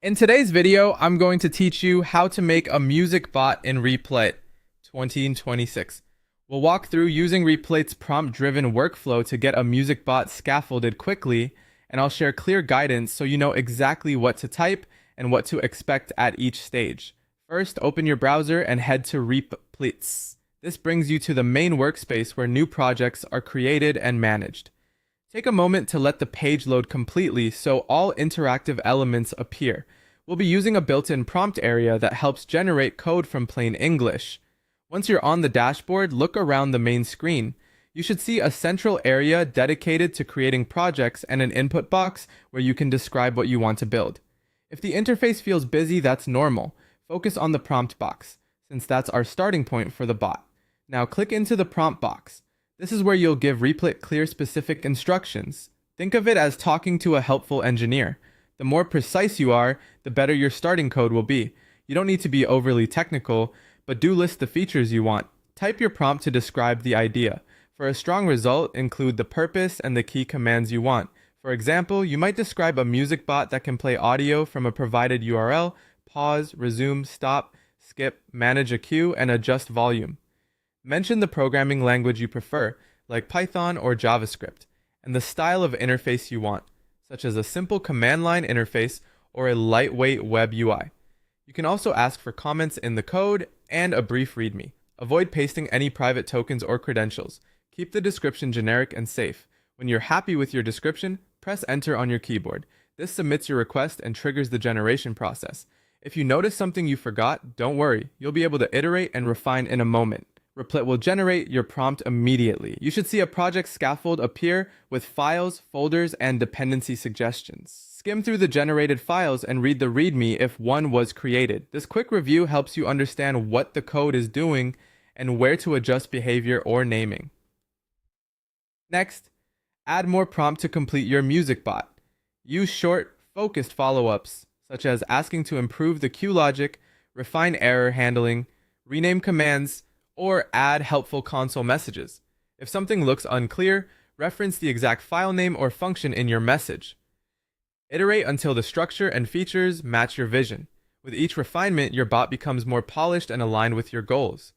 In today's video, I'm going to teach you how to make a music bot in Replit 2026. We'll walk through using Replit's prompt-driven workflow to get a music bot scaffolded quickly, and I'll share clear guidance so you know exactly what to type and what to expect at each stage. First, open your browser and head to Replit. This brings you to the main workspace where new projects are created and managed. Take a moment to let the page load completely so all interactive elements appear. We'll be using a built-in prompt area that helps generate code from plain English. Once you're on the dashboard, look around the main screen. You should see a central area dedicated to creating projects and an input box where you can describe what you want to build. If the interface feels busy, that's normal. Focus on the prompt box, since that's our starting point for the bot. Now click into the prompt box. This is where you'll give Replit clear specific instructions. Think of it as talking to a helpful engineer. The more precise you are, the better your starting code will be. You don't need to be overly technical, but do list the features you want. Type your prompt to describe the idea. For a strong result, include the purpose and the key commands you want. For example, you might describe a music bot that can play audio from a provided URL, pause, resume, stop, skip, manage a queue, and adjust volume. Mention the programming language you prefer, like Python or JavaScript, and the style of interface you want, such as a simple command line interface or a lightweight web UI. You can also ask for comments in the code and a brief README. Avoid pasting any private tokens or credentials. Keep the description generic and safe. When you're happy with your description, press enter on your keyboard. This submits your request and triggers the generation process. If you notice something you forgot, don't worry. You'll be able to iterate and refine in a moment. Replit will generate your prompt immediately. You should see a project scaffold appear with files, folders, and dependency suggestions. Skim through the generated files and read the README if one was created. This quick review helps you understand what the code is doing and where to adjust behavior or naming. Next, add more prompt to complete your music bot. Use short, focused follow-ups, such as asking to improve the queue logic, refine error handling, rename commands, or add helpful console messages. If something looks unclear, reference the exact file name or function in your message. Iterate until the structure and features match your vision. With each refinement, your bot becomes more polished and aligned with your goals.